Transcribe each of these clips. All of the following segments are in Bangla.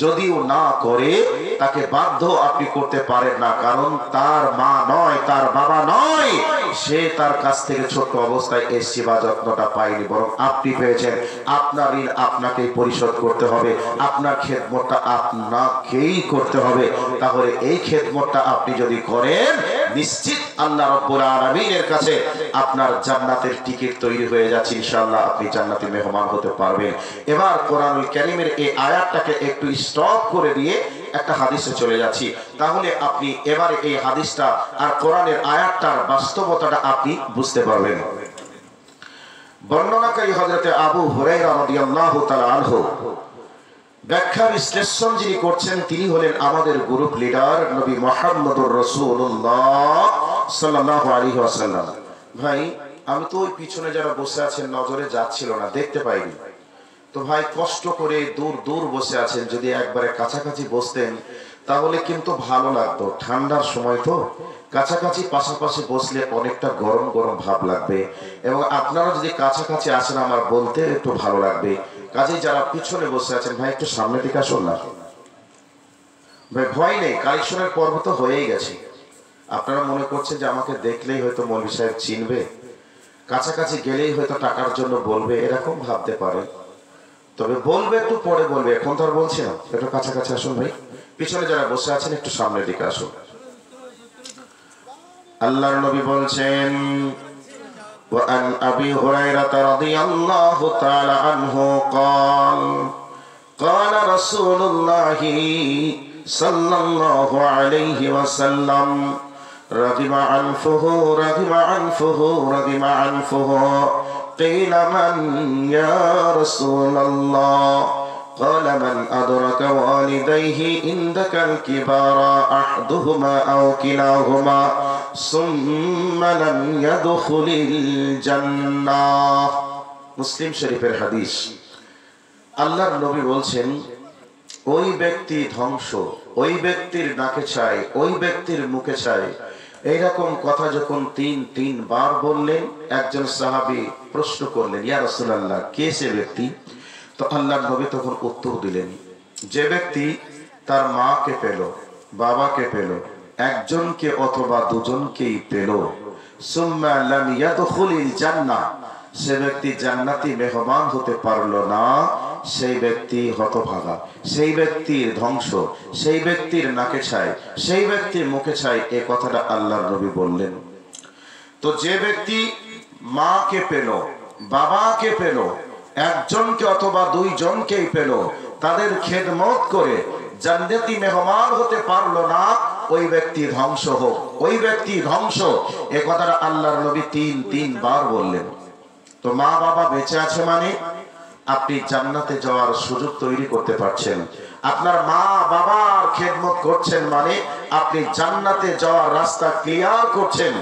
যদিও না করে তাকে বাধ্য আপনি করতে পারেন না, কারণ তার মা নয়, তার বাবা নয়, সে তার কাছ থেকে ছোট অবস্থায় এই সেবা যত্নটা পায়নি, বরং আপনি পেয়েছেন। আপনার ঋণ আপনাকেই পরিশোধ করতে হবে, আপনার খেদমতটা আপনাকেই করতে হবে। তাহলে এই খেদমতটা আপনি যদি করেন, নিশ্চিত আল্লাহ রাব্বুল আলামিনের কাছে আপনার জান্নাতের টিকিট তৈরি হয়ে যাচ্ছে। ইনশাআল্লাহ আপনি জান্নাতি মেহমান হতে পারবেন। এবার কোরআনুল কারীমের এই আয়াতটাকে একটু স্টপ করে দিয়ে একটা হাদিসে চলে যাচ্ছি। তাহলে আপনি এবারে এই হাদিসটা আর কোরআনের আয়াতটার বাস্তবতাটা আপনি বুঝতে পারবেন। বর্ণনাকারী হযরতে আবু হুরায়রা রাদিয়াল্লাহু তাআলা আনহু, ব্যাখ্যা বিশ্লেষণ যিনি করছেন তিনি হলেন আমাদের গ্রুপ লিডার নবী মুহাম্মদুর রাসূলুল্লাহ সাল্লাল্লাহু আলাইহি ওয়াসাল্লাম। ভাই, আমি তো ওই পিছনে যারা বসে আছেন নজরে যাচ্ছিল না, দেখতে পাইনি। তো ভাই, কষ্ট করে দূর দূর বসে আছেন, যদি একবারে কাছাকাছি বসতেন তাহলে কিন্তু ভালো লাগতো। ঠান্ডার সময় তো কাছাকাছি পাশাপাশি বসলে অনেকটা গরম গরম ভাব লাগবে, এবং আপনারা যদি কাছাকাছি আসেন আমার বলতে একটু ভালো লাগবে। কাজেই যারা পিছনে বসে আছেন ভাই, একটু সামনের দিকে আসুন না ভাই, ভয় নেই, কালেকশনের পর্ব তো হয়েই গেছে। আপনারা মনে করছেন যে আমাকে দেখলেই হয়তো মৌলভী সাহেব চিনবে, কাছাকাছি গেলেই হয়তো টাকার জন্য বলবে, এরকম ভাবতে পারে। তবে বলবে একটু পরে বলবে, এখন তো আর বলছি না। একটু কাছাকাছি আসুন ভাই, পিছনে যারা বসে আছেন একটু সামনের দিকে আসুন। আল্লাহর নবী বলছেন, وعن أبي هريرة رضي الله تعالى عنه قال قال رسول الله صلى الله عليه وسلم رغم عنفه رغم عنفه رغم عنفه قيل من يا رسول الله قال من أدرك والديه عندك الكبار أحدهما أو كلاهما ثم لم يدخل الجنة। মুসলিম শরীফের হাদিস। আল্লাহর নবী বলছেন, ওই ব্যক্তি ধ্বংস, ওই ব্যক্তির নাকে ছাই, ওই ব্যক্তির মুখে ছাই, এইরকম কথা যখন তিনবার বললেন, একজন সাহাবী প্রশ্ন করলেন, ইয়া রাসূলুল্লাহ, কে সে ব্যক্তি? তো আল্লাহর নবী তখন উত্তর দিলেন, যে ব্যক্তি তার মাকে পেল, বাবাকে পেল, একজনকে অথবা দুজনকেই পেল, সুম্মা লাম ইয়াদখুলিল জান্নাহ, সে ব্যক্তি জান্নাতি মেহমান হতে পারলো না, সেই ব্যক্তি হতভাগা, সেই ব্যক্তির ধ্বংস, সেই ব্যক্তির নাকে ছাই, সেই ব্যক্তির মুখে ছাই, এই কথাটা আল্লাহর নবী বললেন। তো যে ব্যক্তি মাকে পেল, বাবাকে পেল, একজনকে অথবা দুইজনকেই পেল, তাদের খেদমত করে জান্নাতি মেহমান হতে পারলো না, ওই ব্যক্তি ধ্বংস হোক, ওই ব্যক্তি ধ্বংস, এ কথাটা আল্লাহর নবী তিনবার বললেন। তো মা বাবা বেঁচে আছে মানে আপনি জান্নাতে যাওয়ার সুযোগ তৈরি করতে পারছেন। আপনার মা বাবার খেদমত করছেন মানে আপনি জান্নাতে যাওয়ার রাস্তা ক্লিয়ার করছেন।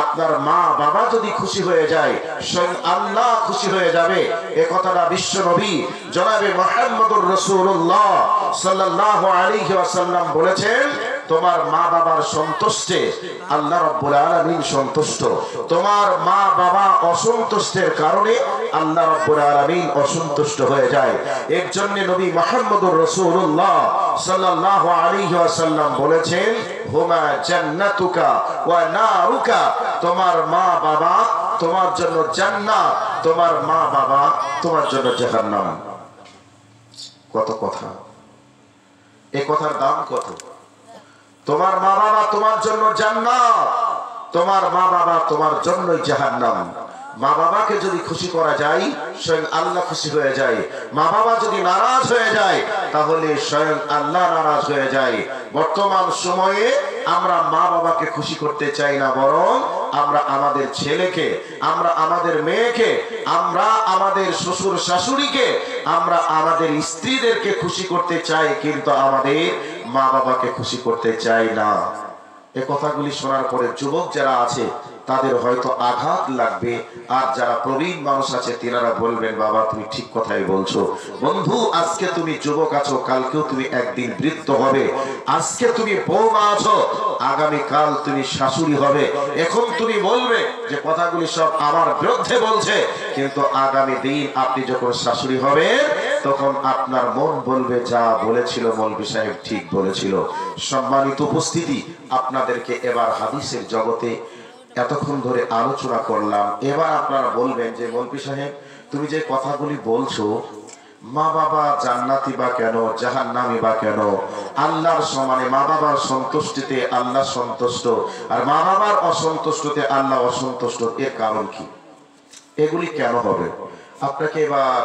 আপনার মা বাবা যদি খুশি হয়ে যায়, স্বয়ং আল্লাহ খুশি হয়ে যাবে। এ কথাটা বিশ্ব নবী জনাবে মুহাম্মদুর রাসূলুল্লাহ সাল্লাল্লাহু আলাইহি ওয়াসাল্লাম বলেছেন, তোমার মা বাবার সন্তুষ্টে আল্লাহ রাব্বুল আলামিন সন্তুষ্ট। তোমার মা বাবা অসন্তুষ্টের কারণে আল্লাহ রাব্বুল আলামিন অসন্তুষ্ট হয়ে যায়। এর জন্য নবী মুহাম্মদুর রাসূলুল্লাহ সাল্লাল্লাহু আলাইহি ওয়াসাল্লাম বলেছেন, হুমা জান্নাতুকা ওয়া নারুকা, তোমার মা বাবা তোমার জন্য জান্নাত, তোমার মা বাবা তোমার জন্য জাহান্নাম। কত কথা, এই কথার দাম কত? তোমার মা বাবা তোমার জন্য জান্নাত, তোমার মা বাবা তোমার জন্যই জাহান্নাম। মা বাবাকে যদি খুশি করা যায়, স্বয়ং আল্লাহ খুশি হয়ে যায়। মা বাবা যদি নারাজ হয়ে যায়, তাহলে স্বয়ং আল্লাহ নারাজ হয়ে যায়। বর্তমান সময়ে আমরা মা বাবাকে খুশি করতে চাই না, বরং আমরা আমাদের ছেলেকে, আমরা আমাদের মেয়েকে, আমরা আমাদের শ্বশুর শাশুড়িকে, আমরা আমাদের স্ত্রীদেরকে খুশি করতে চাই, কিন্তু আমাদের মা বাবাকে খুশি করতে চাই না। এই কথাগুলি শোনার পরে যুবক যারা আছে তাদের হয়তো আঘাত লাগবে, আর যারা প্রবীণ মানুষ আছে তিনারা বলবেন, বাবা তুমি ঠিক কথাই বলছো। বন্ধু, আজকে তুমি যুবক আছো, কালকেও তুমি একদিন বৃদ্ধ হবে। আজকে তুমি বৌমা আছো, আগামীকাল তুমি শাশুড়ি হবে। এখন তুমি বলবে যে কথাগুলি সব আমার বিরুদ্ধে বলছে, কিন্তু আগামী দিন আপনি যখন শাশুড়ি হবেন, তখন আপনার মন বলবে যা বলেছিল মৌলভী সাহেব ঠিক বলেছিল। সম্মানিত উপস্থিতি, আপনাদেরকে এবার হাদিসের জগতে এতক্ষণ ধরে আলোচনা করলাম। এবার আপনারা বলবেন যে মৌলভী সাহেব তুমি যে কথাগুলি বলছো, মা বাবা জান্নাতি বা কেন, জাহান্নামী বা কেন, আল্লাহর সমানে মা বাবার সন্তুষ্টিতে আল্লাহ সন্তুষ্ট আর মা বাবার অসন্তুষ্টতে আল্লাহ অসন্তুষ্ট, এর কারণ কি? এগুলি কেন হবে? আপনাকে এবার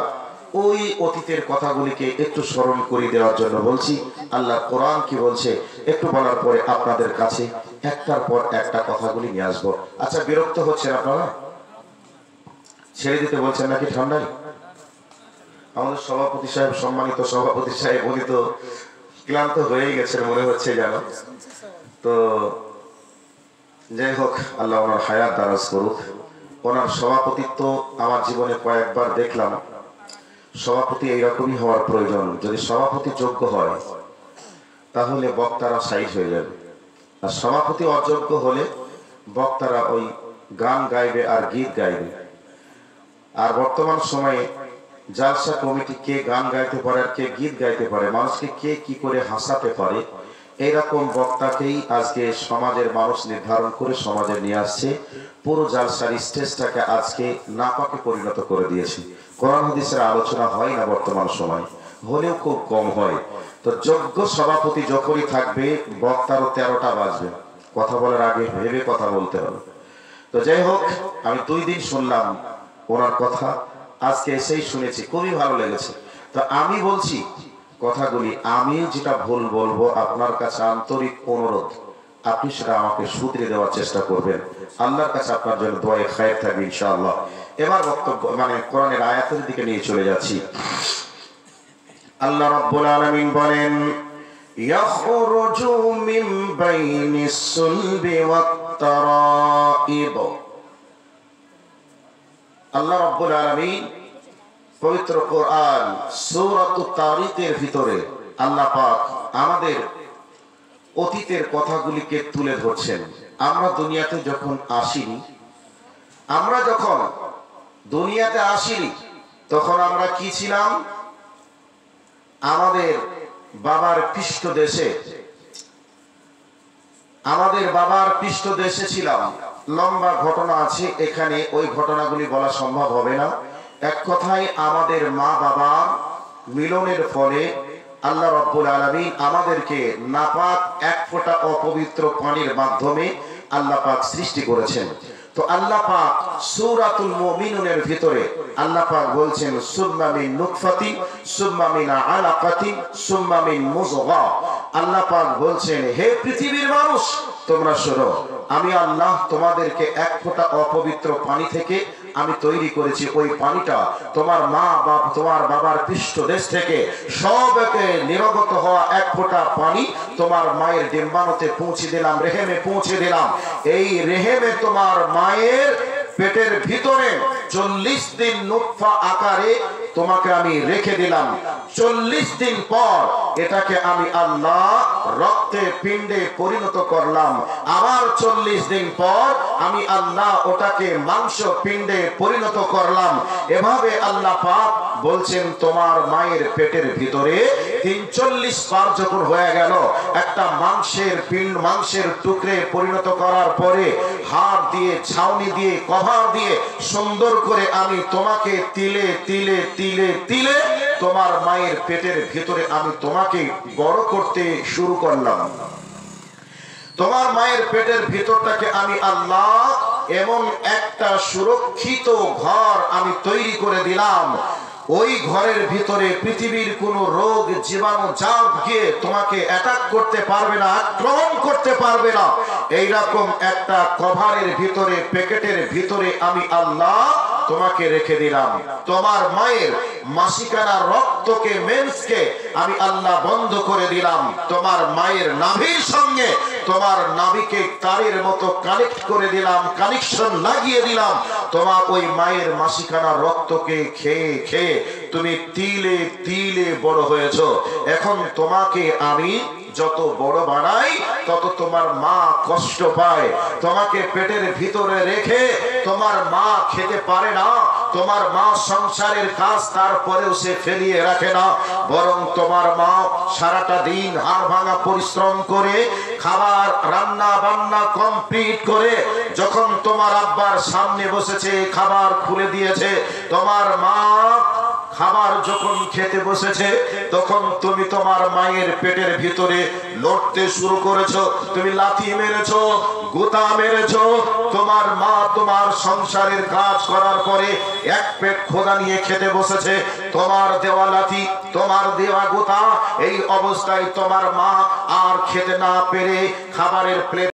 ওই অতীতের কথাগুলিকে একটু স্মরণ করে দেওয়ার জন্য বলছি। আল্লাহ কোরআন কি বলছে একটু বলার পরে আপনাদের কাছে একটার পর একটা কথাগুলি নিয়ে আসবো। আচ্ছা, বিরক্ত হচ্ছেন আপনারা? ছেড়ে দিতে বলছেন নাকি ঠান্ডায়? আমাদের সভাপতি সাহেব, সম্মানিত সভাপতি সাহেব, উনি তো ক্লান্ত হয়ে গেছেন মনে হচ্ছে যেন। তো যাই হোক, আল্লাহ ওনার হায়াত দারাজ করুক। ওনার সভাপতিত্ব আমার জীবনে কয়েকবার দেখলাম। সভাপতি এইরকমই হওয়ার প্রয়োজন। যদি সভাপতি যোগ্য হয় তাহলে বক্তারা সাইজ হয়ে যাবে, আর সভাপতি অযোগ্য হলে বক্তারা ওই গান গাইবে আর গীত গাইবে। আর বর্তমান সময়ে জালসা কমিটি কে গান গাইতে পারে আর কে গীত গাইতে পারে, মানুষকে কে কি করে হাসাতে পারে, এইরকম বক্তাকেই আজকে সমাজের মানুষ নির্ধারণ করে সমাজে নিয়ে আসছে। পুরো জালসার স্টেজটাকে আজকে নাপাকে পরিণত করে দিয়েছে। কোরআন হাদিসের আলোচনা হয় না বর্তমান সময়, হলেও খুব কম হয়। তো যোগ্য সভাপতি যখনই থাকবে বক্তারও 13টা বাজবে। কথা বলার আগে ভেবে কথা বলতে হবে। তো যাই হোক, আমি 2 দিন শুনলাম ওনার কথা, আজকে এসেই শুনেছি, খুবই ভালো লেগেছে। তো আমি বলছি কথাগুলি, আমি যেটা ভুল বলবো আপনার কাছে আন্তরিক অনুরোধ, আপনি সেটা আমাকে শুধরে দেওয়ার চেষ্টা করবেন। আল্লাহর কাছে আপনার জন্য দোয়ায়ে খায়ের থাকবে ইনশাআল্লাহ। এবার বক্তব্য কোরআনের আয়াতের দিকে নিয়ে চলে যাচ্ছি। আল্লাহ রাব্বুল আলামিন বলেন, ইয়াখরুজু মিন বাইনিস সুলবি ওয়াত তারাইব। আল্লাহ রাব্বুল আলামিন পবিত্র কোরআন সূরাতুত তারিকের ভিতরে আল্লাহ পাক আমাদের অতীতের কথাগুলিকে তুলে ধরছেন। আমরা দুনিয়াতে যখন আসিনি, তখন আমরা কি ছিলাম? আমাদের বাবার পৃষ্ঠদেশে ছিলাম। লম্বা ঘটনা আছে এখানে, ওই ঘটনাগুলি বলা সম্ভব হবে না। এক কথায় আমাদের মা বাবার মিলনের ফলে আল্লাহ রাব্বুল আলামিন আমাদেরকে নাপাক এক ফোঁটা অপবিত্র পানির মাধ্যমে আল্লাহ পাক সৃষ্টি করেছেন। তো আল্লাহ পাক সূরাতুল মুমিনুনের ভিতরে আল্লাহ পাক বলছেন, সুম্মা মিন নুতফাতিন সুম্মা মিন আলাকাতিন সুম্মা মিন মুযগা। আল্লাহ পাক বলছেন, হে পৃথিবীর মানুষ তোমরা শোনো, আমি আল্লাহ তোমাদেরকে এক ফোঁটা অপবিত্র পানি থেকে আমি তৈরি করেছি। ওই পানিটা তোমার তোমার বাবার পৃষ্ঠদেশ থেকে সবকে নির্গত হওয়া এক ফোঁটা পানি তোমার মায়ের ডিম্বাণুতে পৌঁছে দিলাম, রেহেমে পৌঁছে দিলাম। এই রেহেমে তোমার মায়ের পেটের ভিতরে 40 দিন নুতফা আকারে তোমাকে আমি রেখে দিলাম। 40 দিন পর এটাকে আমি আল্লাহ রক্তে পিণ্ডে পরিণত করলাম। আবার 40 দিন পর আমি আল্লাহ ওটাকে মাংস পিণ্ডে পরিণত করলাম। এভাবে আল্লাহ পাক বলছেন, তোমার মায়ের পেটের ভিতরে 43 বার যখন হয়ে গেল, একটা মাংসের টুকরে পরিণত করার পরে হাড় দিয়ে, ছাউনি দিয়ে, কভার দিয়ে সুন্দর করে আমি তোমাকে তিলে তিলে তিলে তিলে তোমার মায়ের পেটের ভিতরে আমি তোমাকে বড় করতে শুরু করলাম। তোমার মায়ের পেটের ভিতরটাকে আমি আল্লাহ এমন একটা সুরক্ষিত ঘর আমি তৈরি করে দিলাম। ওই ঘরের ভিতরে পৃথিবীর কোনো রোগ জীবাণু জাপ গিয়ে তোমাকে অ্যাটাক করতে পারবে না, আক্রমণ করতে পারবে না। এইরকম একটা কভারের ভিতরে, প্যাকেটের ভিতরে আমি আল্লাহ তোমাকে রেখে দিলাম। তোমার মায়ের মাসিকানা রক্তকে, মেন্সকে আমি আল্লাহ বন্ধ করে দিলাম। তোমার মায়ের নাভির সঙ্গে তোমার নাভিকে তারের মতো কানেক্ট করে দিলাম, কানেকশন লাগিয়ে দিলাম। তোমার ওই মায়ের মাসিকানা রক্তকে খেয়ে খেয়ে তুমি তিলে তিলে বড় হয়েছো। এখন তোমাকে আমি যত বড় বানাই তত তোমার মা কষ্ট পায়। তোমাকে পেটের ভিতরে রেখে তোমার মা খেতে পারে না, তোমার মা সংসারের কাজ তারপরেও সে ফেলিয়ে রাখে না, বরং তোমার মা সারাটা দিন হাড় ভাঙা পরিশ্রম করে খাবার রান্না বান্না কমপ্লিট করে যখন তোমার আব্বার সামনে বসেছে, খাবার খুলে দিয়েছে, তোমার মা খাবার যখন খেতে বসেছে তখন তুমি তোমার মায়ের পেটের ভিতরে লড়তে শুরু করেছো, তুমি লাথি মেরেছো, গোতা মেরেছো। তোমার মা তোমার সংসারের কাজ করার পরে এক পেট খোদা নিয়ে খেতে বসেছে, তোমার দেওয়া লাথি, তোমার দেওয়া গোতা, এই অবস্থায় তোমার মা আর খেতে না পেরে খাবারের প্লেট